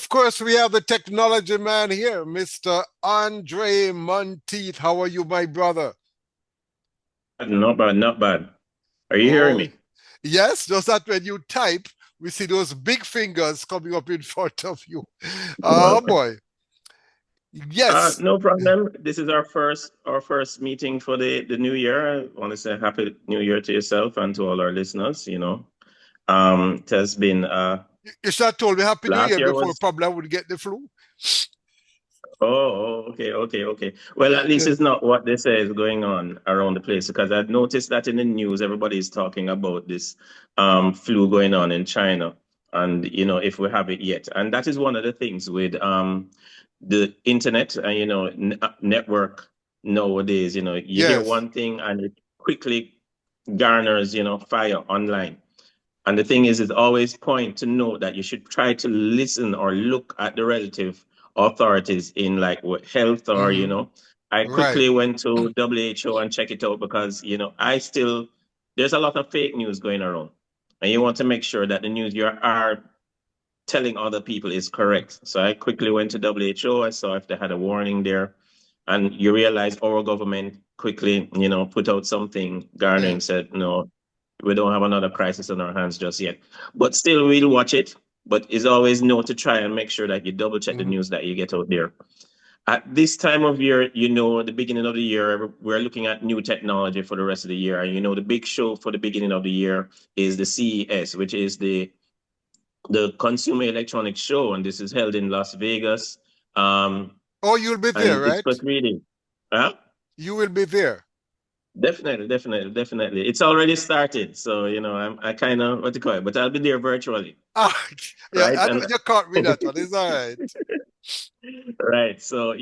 of course, we have the technology man here, Mr. Andre Monteith. How are you, my brother? Not bad, not bad. Are you hearing Oh, me? yes, just that when you type, we see those big fingers coming up in front of you. Oh boy. Yes. No problem. This is our first meeting for the new year. I want to say happy new year to yourself and to all our listeners, it has been You should have told me Happy New last Year year before was probably I would get the flu. okay. Well, at least Yeah. it's not what they say is going on around the place because I've noticed that in the news everybody is talking about this flu going on in China and if we have it yet. And that is one of the things with the internet and network nowadays, you hear Yes. one thing and it quickly garners, fire online. And the thing is, it's always point to note that you should try to listen or look at the relative authorities in like health or, Hmm. I Right. quickly went to WHO and check it out because, there's a lot of fake news going around. And you want to make sure that the news you are telling other people is correct. So I quickly went to WHO. I saw if they had a warning there. And you realize our government quickly, put out something garnering Yes. said, no, we don't have another crisis on our hands just yet. But still, we'll watch it. But it's always no to try and make sure that you double check the Hmm. news that you get out there. At this time of year, the beginning of the year, we're looking at new technology for the rest of the year. And the big show for the beginning of the year is the CES, which is the Consumer Electronics Show, and this is held in Las Vegas. Um, Oh, you'll be there, and it's right? for 3 days. Huh? You will be there. Definitely. It's already started, so I kind of what to call it, but I'll be there virtually, Ah, yeah, right? I And don't, you caught me that one. It's all right. right, so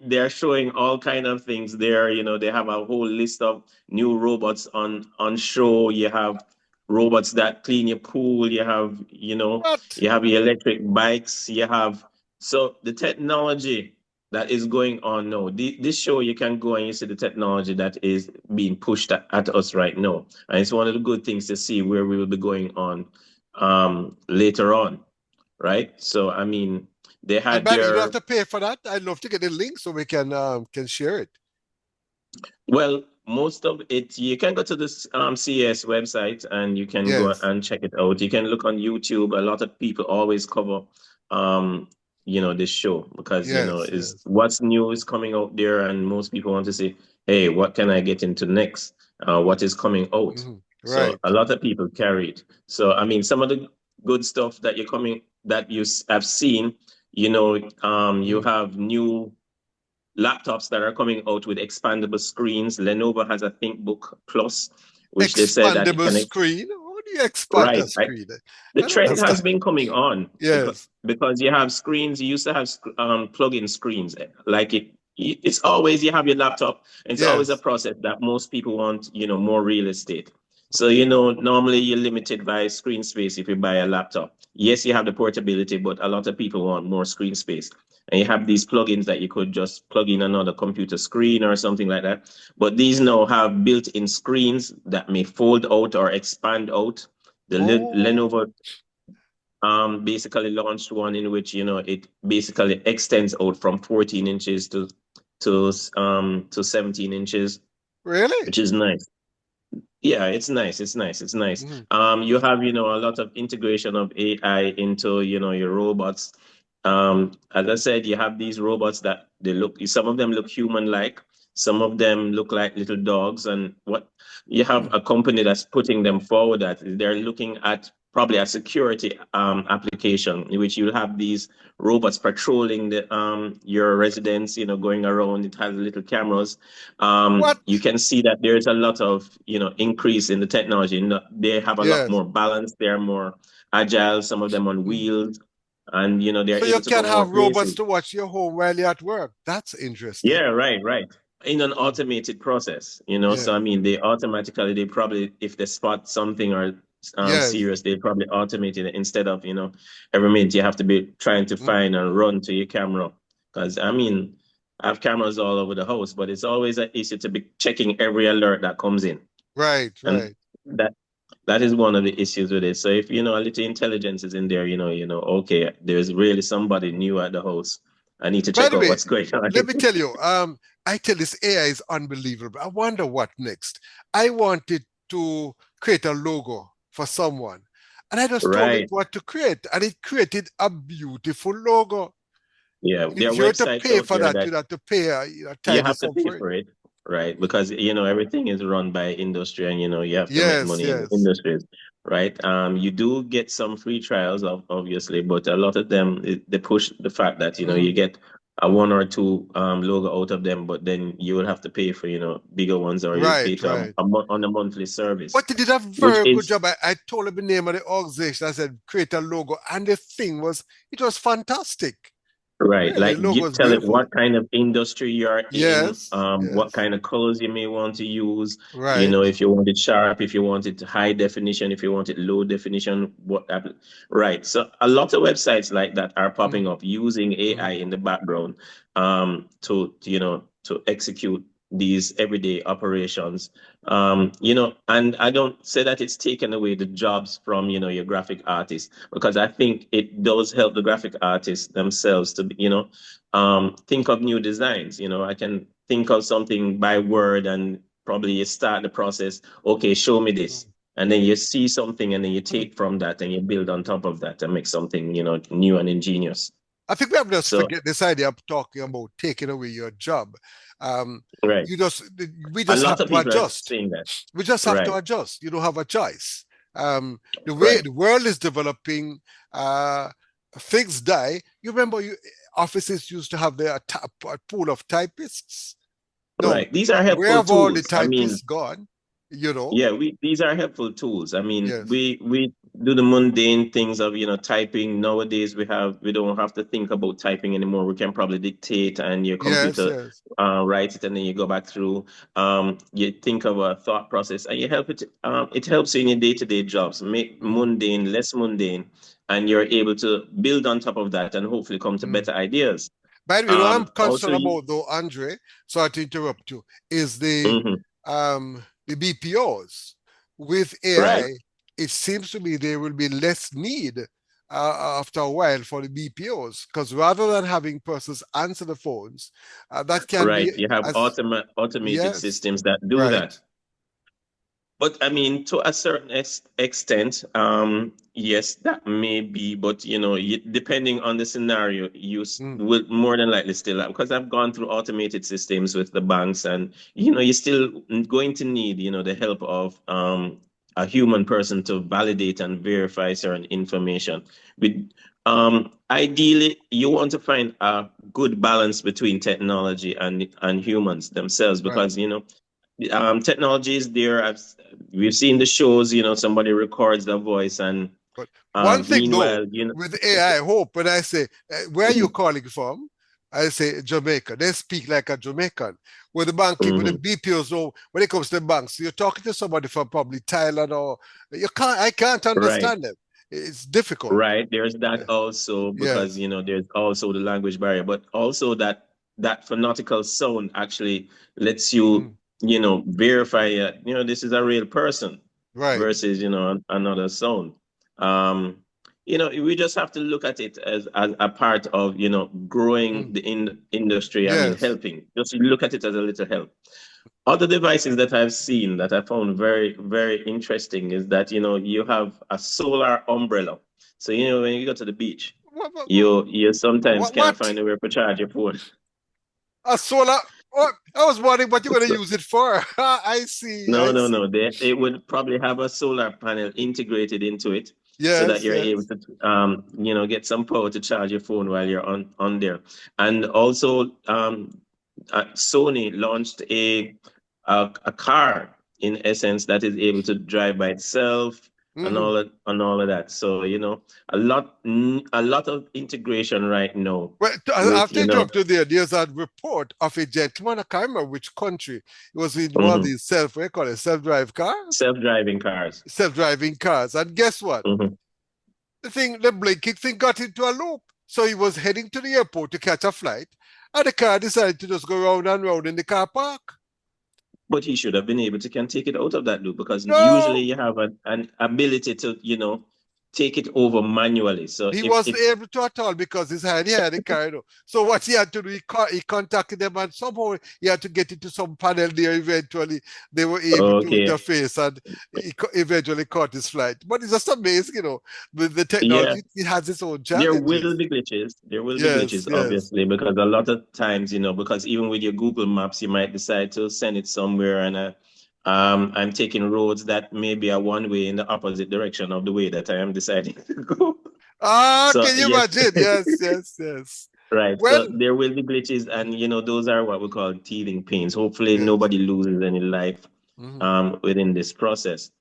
they're showing all kind of things there. They have a whole list of new robots on show. You have robots that clean your pool. What? You have your electric bikes. So the technology that is going on now. This show you can go and you see the technology that is being pushed at us right now, and it's one of the good things to see where we will be going on later on, right? So I mean, they And had man, you don't have their to pay for that. I'd love to get the link so we can share it. well, most of it you can go to this CS website and you can go Yes. and check it out. You can look on YouTube. A lot of people always cover um this show because Yes. is Yes. what's new is coming out there and most people want to say, hey, what can I get into next? What is coming out? Hmm. So Right. a lot of people carry it. So I mean, some of the good stuff that have seen, you Mm. have new laptops that are coming out with expandable screens. Lenovo has a ThinkBook Plus, which they said that it Expandable can screen. How do you expand right. a screen? The I don't trend has understand. been coming on Yes. because you have screens. You used to have plug-in screens. Like it's always you have your laptop. It's always a Yes. process that most people want. More real estate. So normally you're limited by screen space if you buy a laptop. Yes, you have the portability, but a lot of people want more screen space. And you have these plugins that you could just plug in another computer screen or something like that. But these now have built-in screens that may fold out or expand out. The Oh, Lenovo basically launched one in which it basically extends out from 14 inches to 17 inches, really? which is nice. Yeah, it's nice. It's nice. Hmm. You have a lot of integration of AI into your robots. As I said, you have these robots that they look. Some of them look human-like. Some of them look like little dogs. And what you have a company that's putting them forward at they're looking at probably a security application in which you'll have these robots patrolling your residence. Going around. It has little cameras. What? You can see that there's a lot of increase in the technology. They have a lot Yes. more balance. They're more agile. Some of them on Mhm. wheels, and they're So you able to go can more have robots places. to watch your home while you're at work. That's interesting. Yeah, right. In an Mm. automated process. So Yeah. I mean, they probably, if they spot something or Yes. serious, they probably automate it instead of every minute you have to be trying to Hmm. find and run to your camera. Because I mean, I have cameras all over the house, but it's always an issue to be checking every alert that comes in. Right. And Right. that that is one of the issues with it. So if you know a little intelligence is in there, okay, there's really somebody new at the house. I need to By check the out way, what's going on. let me tell you, I tell this AI is unbelievable. I wonder what next. I wanted to create a logo for someone, and I just told it Right. what to create, and it created a beautiful logo. Yeah, there are If you were to websites pay out for there that, that you'd have to pay a you tiny have to sum pay for it. for it, right? Because everything is run by industry, and you have to make Yes, money in the yes. industries, right? You do get some free trials, obviously, but a lot of them they push the fact that you Mm, get a one or two logo out of them, but then you will have to pay for bigger ones, or you pay right, to right. on a monthly service, But they did a which very good is job. I told him the name of the organization. I said, create a logo. And the thing was, it was fantastic. right. Really, Like, the logo was tell it beautiful. what kind of industry you're in, Yes, what yes. kind of colors you may want to use, Right. if you want it sharp, if you want it high definition, if you want it low definition, right. So a lot of websites like that are popping Mm, up using AI mm, in the background, to execute these everyday operations. And I don't say that it's taken away the jobs from, your graphic artists, because I think it does help the graphic artists themselves to, think of new designs. I can think of something by word, and probably you start the process. Okay, show me this. mm, And then you see something, and then you mm. take from that and you build on top of that and make something, new and ingenious. I think we have to just So, forget this idea of talking about taking away your job. Um, right. you just we A just lot have of to people are adjust. saying that. We just have to Right. adjust. You don't have a choice. The way Right. the world is developing, uh, things die. You remember, offices used to have a pool of typists. No, Right. These are where helpful have all the tools. I typists mean, gone? You know? yeah, these are helpful tools. I mean, Yes, we do the mundane things of, typing. Nowadays we don't have to think about typing anymore. We can probably dictate, and your yes, computer yes. writes it, and then you go back through. You think of a thought process, and it helps you in your day-to-day jobs, make Mm, mundane less mundane, and you're able to build on top of that and hopefully come to mm. better ideas. By the way, I'm Also, concerned about though, Andre. Sorry to interrupt you. Is mhm, the BPOs with right. AI? It seems to me there will be less need after a while for the BPOs, because rather than having persons answer the phones, that can Right. be You have as automated yes, systems that do right. that. But I mean, to a certain extent, yes, that may be. But depending on the scenario, Mm, will more than likely still have, because I've gone through automated systems with the banks, and you're still going to need the help of a human person to validate and verify certain information. With Ideally, you want to find a good balance between technology and humans themselves, right. because technology is there. We've seen the shows. Somebody records the voice, and But one thing though, meanwhile, with AI, I hope when I say, where are you calling from? I say Jamaica. They speak like a Jamaican. With the banking, with the Mhm. BPOs, though, when it comes to the banks, you're talking to somebody from probably Thailand, or I can't Right, understand them. It's difficult. right. There's that Yeah. also, because Yes. there's also the language barrier, but also that phonetical sound actually lets you Mm, verify this is a real person right. versus another sound. Um, we just have to look at it as a part of growing Mm, the industry. I mean, yes. helping. Just look at it as a little help. Other devices that I've seen that I found very, very interesting is that, you have a solar umbrella. So, when you go to the beach, What? What? you sometimes can't What? find anywhere to charge your phone. A solar? What? I was wondering what you're going to So, use it for. I see. no, I no, see. no. They would probably have a solar panel integrated into it, so that Yes. you're able Yes. to, get some power to charge your phone while you're on there. And also, Sony launched a car, in essence, that is able to drive by itself, Hmm. and all of that. So a lot of integration right now Well, I with have to interrupt you there. There's a report of a gentleman, I can't remember which country. It was in one of mhm, these what do you call it, self-drive cars? self-driving cars. Self-driving cars. And guess what? Mhm. The blinking thing got into a loop. So he was heading to the airport to catch a flight, and the car decided to just go round and round in the car park. But he should have been able to can take it out of that loop because usually No, you have an ability to, take it over manually. So he if wasn't it's able to at all because his hand he had it carried out. So what he had to do, he contacted them and somehow he had to get into some panel there. Eventually, they were able to okay, interface and he eventually caught his flight. But it's just amazing, with the yeah, technology, it has its own there will challenges. be glitches. There will be Yes, glitches, yes. obviously, because a lot of times, because even with your Google Maps, you might decide to send it somewhere, and I'm taking roads that maybe are one way in the opposite direction of the way that I am deciding to go. Ah, So can you yes, imagine? Yes, yes, yes. right. Well, So there will be glitches, and those are what we call teething pains. Hopefully, yes. nobody loses any life Mhm. within this process,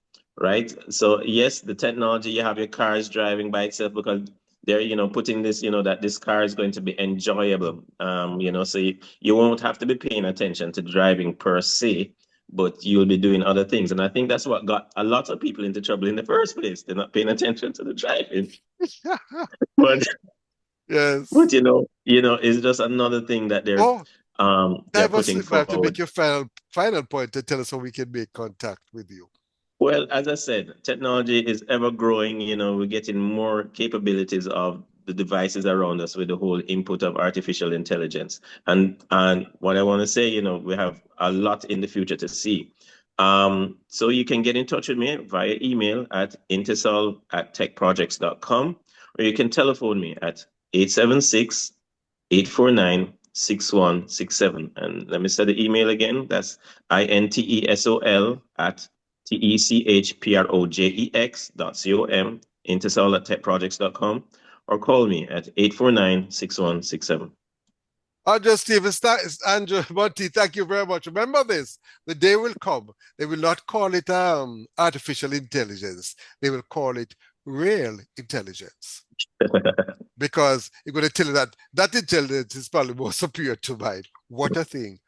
right? So yes, the technology, you have your cars driving by itself because they're putting this, that this car is going to be enjoyable. So you won't have to be paying attention to driving per se, but you'll be doing other things. And I think that's what got a lot of people into trouble in the first place. They're not paying attention to the driving, but Yes. but it's just another thing that they're Oh, they're time was putting slip by to make forward. your final point to tell us how we can make contact with you. Well, as I said, technology is ever growing. We're getting more capabilities of the devices around us with the whole input of artificial intelligence. And what I want to say, we have a lot in the future to see. So you can get in touch with me via email at intisol@techprojects.com, or you can telephone me at 876-849-6167. And let me say the email again. That's INTESOL at TECHPROJEX.com, intisol@techprojects.com, or call me at 849-6167. Andrew Stevens, Andrew Monty, thank you very much. Remember this, the day will come. They will not call it artificial intelligence. They will call it real intelligence. Because you're going to tell you that intelligence is probably more superior to mine. What a thing.